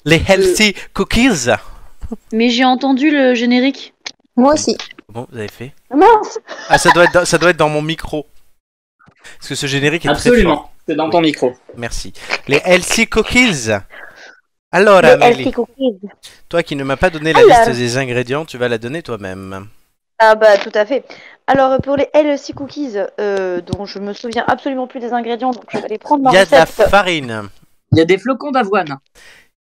Les healthy cookies. Mais j'ai entendu le générique. Moi aussi. Bon, vous avez fait. Mince. Ah, ça doit être dans mon micro. Parce que ce générique est très fort. Absolument, c'est dans ton micro. Merci. Les healthy cookies. Alors, Les Amélie, healthy cookies. toi qui ne m'as pas donné la Alors. liste des ingrédients, tu vas la donner toi-même. Ah bah tout à fait. Alors pour les healthy cookies, dont je me souviens absolument plus des ingrédients, donc je vais aller prendre ma Il y a de la recette. farine. Il y a des flocons d'avoine.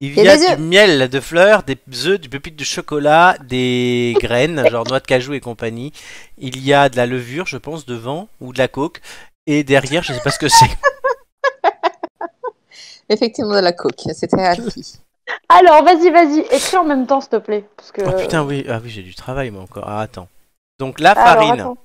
Il Et y a des œufs. du miel de fleurs, des œufs, du pépites de chocolat, des graines, genre noix de cajou et compagnie. Il y a de la levure, je pense, devant, ou de la coke. Et derrière, je sais pas ce que c'est. Effectivement, de la coke. C'était happy. Alors vas-y, écris en même temps s'il te plaît. Parce que... Oh putain, oui, ah oui, j'ai du travail moi encore. Ah, attends. Donc la Alors, farine. attends.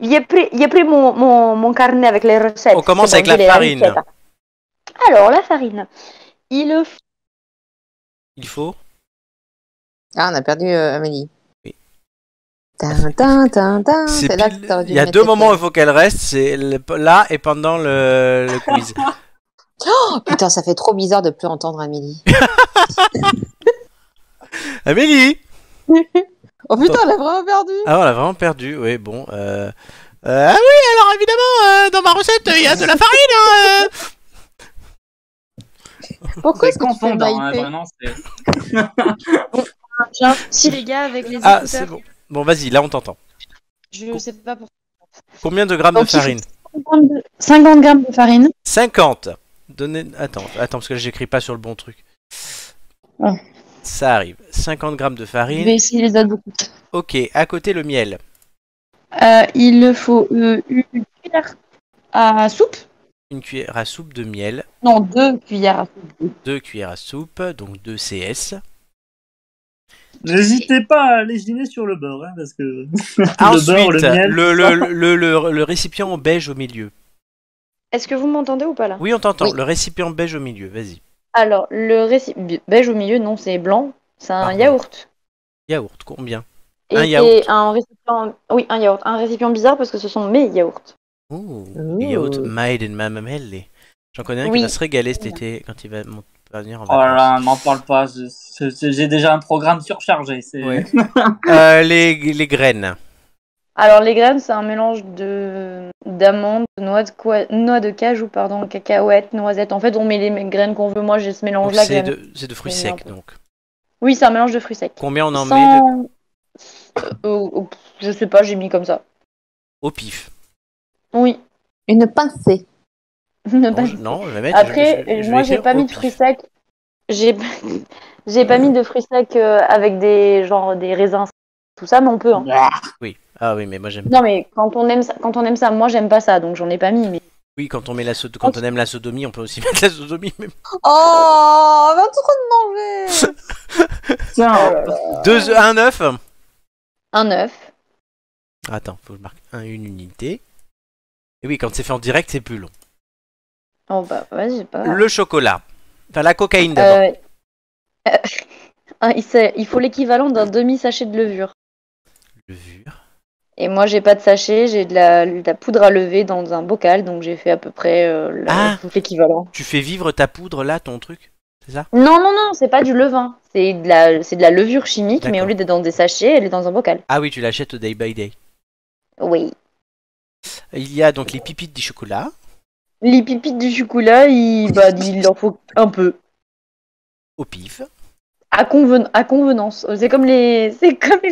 J'ai pris mon carnet avec les recettes. On commence C'est avec bon, la j'ai les farine. recettes. Alors la farine. Il faut... Il faut. Ah, on a perdu Amélie. Oui. C'est là que t'aurais dû Il y a mettre deux tes moments où il points. faut qu'elle reste, c'est là et pendant le quiz. Oh, putain, ça fait trop bizarre de plus entendre Amélie. Amélie. Oh putain, elle a vraiment perdu. Ah, on l'a vraiment perdu, oui, bon. Ah oui, alors évidemment, dans ma recette, il y a de la farine. Hein, Pourquoi C'est est-ce que tu fais confondant, hein, Maïté vraiment. Si les gars avec les Ah, écouteurs, c'est bon. Bon, vas-y, là on t'entend. je sais pas pourquoi. Combien de grammes de Donc, il faut farine? 50 grammes de farine. 50. Donnez... Attends, parce que là j'écris pas sur le bon truc. Ah. Ça arrive. 50 grammes de Je farine. vais essayer les autres beaucoup. Ok, à côté le miel. Il faut une cuillère à soupe. Une cuillère à soupe de miel. Non, 2 cuillères à soupe. 2 cuillères à soupe, donc 2 CS. N'hésitez pas à lésiner sur le beurre, hein, parce que Ensuite, beurre, le miel, le récipient en beige au milieu. Est-ce que vous m'entendez ou pas là? Oui, on t'entend. Oui. Le récipient beige au milieu, vas-y. Alors, le récipient beige au milieu, non, c'est blanc. C'est un Pardon. yaourt. Yaourt, combien? Et Un c'est yaourt. un récipient... Oui, un yaourt. Un récipient bizarre parce que ce sont mes yaourts. Ouh, Ouh. yaourt made in Mamamelle. J'en connais un qui Oui. va se régaler cet été quand il va venir en Oh là vacances. là, m'en parle pas. J'ai déjà un programme surchargé. Ouais. Les graines. Alors, les graines, c'est un mélange d'amandes, noix de cajou, pardon, cacahuètes, noisettes. En fait, on met les graines qu'on veut. Moi, j'ai ce Donc, mélange-là. c'est de fruits J'aime bien un secs, peu. donc. Oui, c'est un mélange de fruits secs. Combien on en met Je sais pas, j'ai mis comme ça. au pif? Oui. Une pincée. Non, je vais mettre. Après, je vais moi, j'ai écrire pas au mis de pif. fruits secs. J'ai pas mis de fruits secs avec des raisins, tout ça, mais on peut. Hein. Oui. Ah oui, mais moi j'aime. Non, mais quand on aime ça, moi j'aime pas ça, donc j'en ai pas mis. Mais... Oui, quand on aime la sodomie, on peut aussi mettre la sodomie. Mais... Oh, on va trop de manger. Tiens, Un œuf. Un œuf. Attends, faut que je marque une unité. Et oui, quand c'est fait en direct, c'est plus long. Oh bah, vas-y, pas grave. Le chocolat. Enfin, la cocaïne d'abord. Il faut l'équivalent d'un demi-sachet de levure. Levure. Et moi, j'ai pas de sachet, j'ai de la poudre à lever dans un bocal, donc j'ai fait à peu près tout l'équivalent. Tu fais vivre ta poudre là, ton truc? C'est ça? Non, c'est pas du levain. C'est de la levure chimique, mais au D'accord. lieu d'être dans des sachets, elle est dans un bocal. Ah oui, tu l'achètes au day by day. Oui. Il y a donc les pipites du chocolat. Les pipites du chocolat, il en faut un peu. Au pif. À convenance. C'est comme les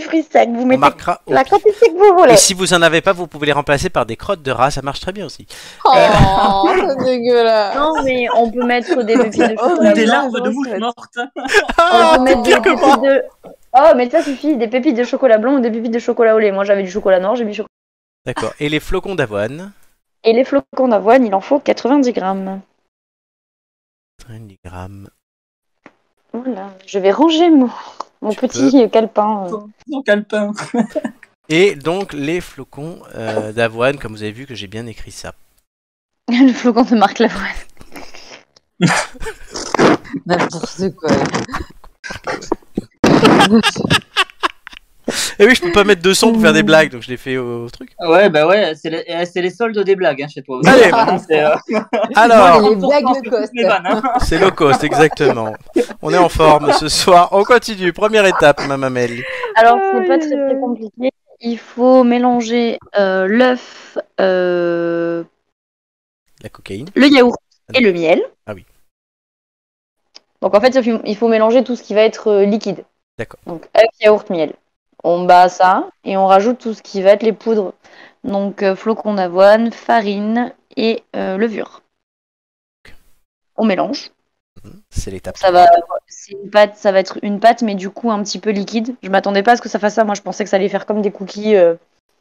fruits secs. Vous On mettez marquera au la pif. quantité que vous voulez. Et si vous en avez pas, vous pouvez les remplacer par des crottes de rat, ça marche très bien aussi. Oh, c'est dégueulasse. Non, mais on peut mettre des pépites de oh, chocolat des blanc. larves de mouches mortes. On peut mettre des pépites de... Oh, mais ça suffit. Des pépites de chocolat blanc ou des pépites de chocolat au lait. Moi, j'avais du chocolat noir, j'ai mis chocolat. D'accord. Et les flocons d'avoine. Et les flocons d'avoine, il en faut 90 grammes. 30 grammes. Voilà. Je vais ranger mon Tu petit calepin. Mon calepin. Et donc les flocons d'avoine, comme vous avez vu que j'ai bien écrit ça. Le flocon de Marc Lavoine. N'importe quoi. Et oui, je peux pas mettre de son pour faire des blagues, donc je l'ai fait au truc. Ouais, bah ouais, c'est les soldes des blagues hein, chez toi. aussi. Allez, C'est, alors, les blagues low cost. les vannes, hein. c'est low cost, exactement. On est en forme ce soir. On continue. Première étape, ma mamelle. Alors, c'est pas très compliqué. Il faut mélanger l'œuf, La cocaïne. le yaourt et le miel. Ah oui. Donc en fait, il faut mélanger tout ce qui va être liquide. D'accord. Donc œuf, yaourt, miel. On bat ça et on rajoute tout ce qui va être les poudres. Donc flocons d'avoine, farine et levure. On mélange. C'est l'étape. Ça va être une pâte, mais du coup un petit peu liquide. Je m'attendais pas à ce que ça fasse ça. Moi, je pensais que ça allait faire comme des cookies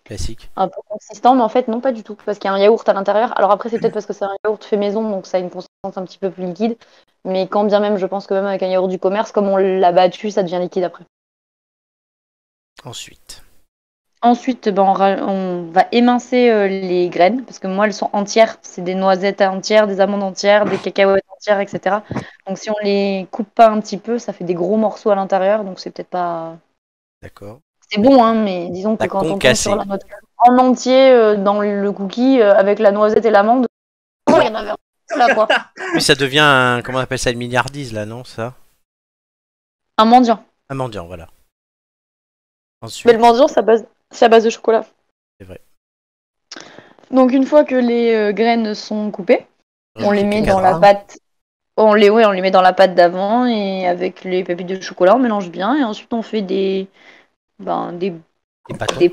Classique. un peu consistants, mais en fait, non, pas du tout. Parce qu'il y a un yaourt à l'intérieur. Alors après, c'est peut-être parce que c'est un yaourt fait maison, donc ça a une consistance un petit peu plus liquide. Mais quand bien même, je pense que même avec un yaourt du commerce, comme on l'a battu, ça devient liquide après. Ensuite, ben, on va émincer les graines, parce que moi, elles sont entières. C'est des noisettes entières, des amandes entières, des cacahuètes entières, etc. Donc si on les coupe pas un petit peu, ça fait des gros morceaux à l'intérieur, donc c'est peut-être pas... D'accord. C'est bon, hein, mais disons que La quand on tombe concassée. sur la noix en entier dans le cookie, avec la noisette et l'amande, oh, il y en avait un là, quoi. Oui, ça devient un... Comment on appelle ça? Une milliardise, là, non, ça? Un mendiant. Un mendiant, voilà. Ensuite. Mais le mendiant, c'est à base de chocolat. C'est vrai. Donc une fois que les graines sont coupées, on les met dans la Cadra. pâte. On les met dans la pâte d'avant et avec les pépites de chocolat, on mélange bien et ensuite on fait des bâtons.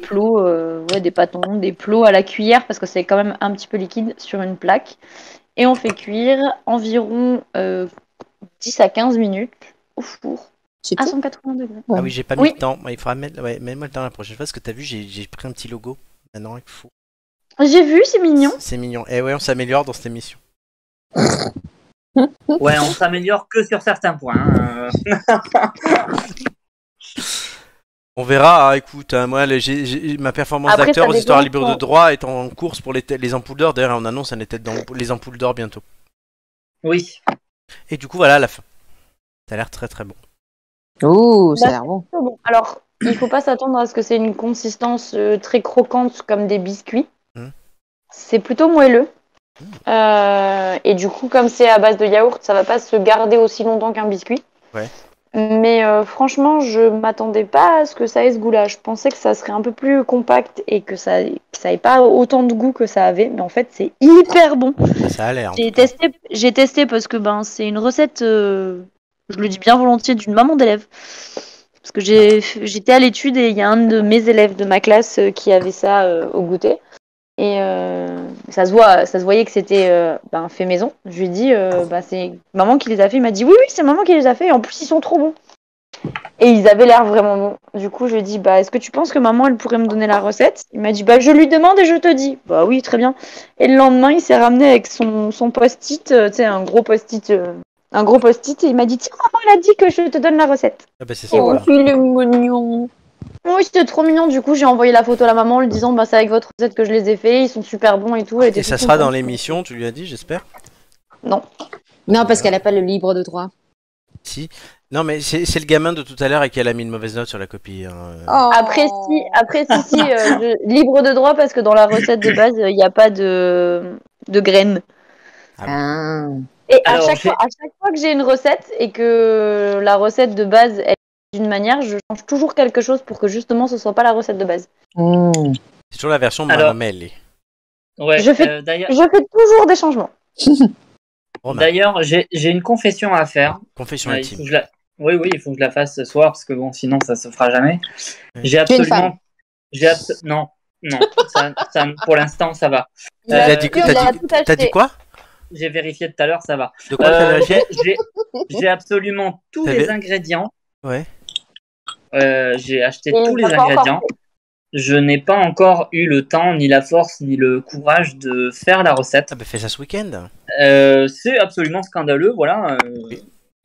plots, des pâtons, des plots à la cuillère parce que c'est quand même un petit peu liquide sur une plaque. Et on fait cuire environ 10 à 15 minutes au four C'est à tout. 180 degrés. Ah oui, j'ai pas mis Oui. le temps. Il faudra mettre... Ouais, mets-moi le temps la prochaine fois parce que t'as vu, j'ai pris un petit logo. Maintenant, il faut. J'ai vu, c'est mignon. C'est mignon. Eh ouais, on s'améliore dans cette émission. Ouais, on s'améliore que sur certains points. On verra, hein, écoute, hein, moi ma performance Après, d'acteur ça aux histoires dépend libres de droit est en course pour les ampoules d'or. D'ailleurs, on annonce un tête dans les ampoules d'or bientôt. Oui. Et du coup, voilà la fin. Ça a l'air très très bon. Ouh, ça a l'air bon. Bon, alors, il faut pas s'attendre à ce que c'est une consistance très croquante comme des biscuits. C'est plutôt moelleux. Et du coup, comme c'est à base de yaourt, ça va pas se garder aussi longtemps qu'un biscuit. Ouais. Mais franchement, je m'attendais pas à ce que ça ait ce goût-là. Je pensais que ça serait un peu plus compact et que ça ait pas autant de goût que ça avait. Mais en fait, c'est hyper bon. Ça a l'air. J'ai testé parce que c'est une recette, je le dis bien volontiers, d'une maman d'élève. Parce que j'étais à l'étude et il y a un de mes élèves de ma classe qui avait ça au goûter. Et ça se voyait que c'était fait maison. Je lui ai dit, c'est maman qui les a fait. Il m'a dit, oui, c'est maman qui les a fait. Et en plus, ils sont trop bons. Et ils avaient l'air vraiment bons. Du coup, je lui ai dit, est-ce que tu penses que maman, elle pourrait me donner la recette? Il m'a dit, je lui demande et je te dis. Bah oui, très bien. Et le lendemain, il s'est ramené avec son post-it, tu sais, un gros post-it. Et il m'a dit, tiens, maman, elle a dit que je te donne la recette. Ah bah c'est ça. Oh, Voilà. il est mignon. Oui, c'était trop mignon. Du coup, j'ai envoyé la photo à la maman en lui disant, c'est avec votre recette que je les ai fait. Ils sont super bons et tout. Elle était Et ça toute sera dans contente. l'émission, tu lui as dit, j'espère. Non. Non, parce qu'elle a pas le libre de droit. Si. Non, mais c'est le gamin de tout à l'heure et qui a mis une mauvaise note sur la copie. Hein. Oh. Après, si, libre de droit parce que dans la recette de base, il n'y a pas de graines. Ah. Et Alors, à chaque fois que j'ai une recette et que la recette de base est d'une manière, je change toujours quelque chose pour que justement ce soit pas la recette de base. Mm. C'est toujours la version de Alors- Mamamelle. Ouais. Je fais- D'ailleurs, Je fais toujours des changements. Romain, d'ailleurs, j'ai une confession à faire. confession Il faut intime. que je la... Oui, il faut que je la fasse ce soir parce que bon, sinon ça se fera jamais. Oui. J'ai Tu es une absolument, non, ça, pour l'instant ça va. Il a T'as dit, tout acheté. t'as dit quoi? J'ai vérifié tout à l'heure, ça va. De quoi t'as vérifié? J'ai absolument tous T'avais- les ingrédients. Ouais. J'ai acheté Et tous il les l'a pas encore ingrédients. Je n'ai pas encore eu le temps, ni la force, ni le courage de faire la recette. Ah bah fais ça ce week-end. C'est absolument scandaleux, voilà.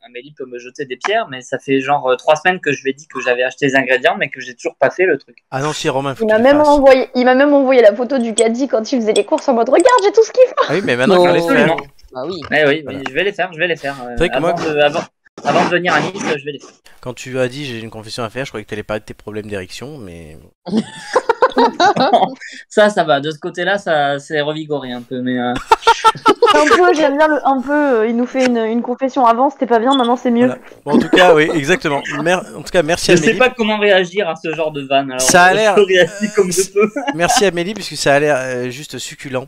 Amélie peut me jeter des pierres, mais ça fait genre 3 semaines que je lui ai dit que j'avais acheté les ingrédients, mais que j'ai toujours pas fait le truc. Ah non, si Romain, faut Il que m'a tu le même fasses. envoyé la photo du caddie quand il faisait les courses en mode regarde, j'ai tout ce qu'il faut. Ah oui, mais maintenant Non. qu'on les fait. Absolument. Bah oui. Eh oui, Voilà. je vais les faire. vrai que moi- Avant de venir à Nice, je vais les faire. Quand tu as dit j'ai une confession à faire, je croyais que t'allais parler de tes problèmes d'érection, mais. Ça va. De ce côté-là, ça c'est revigoré un peu. Mais Un peu, j'aime bien le un peu. Il nous fait une confession avant, c'était pas bien, maintenant c'est mieux. Voilà. Bon, en tout cas, oui, exactement. En tout cas, merci je sais Amélie. pas comment réagir à ce genre de vanne. Alors, Ça a l'air- je réagis comme je peux. Merci Amélie, puisque ça a l'air juste succulent.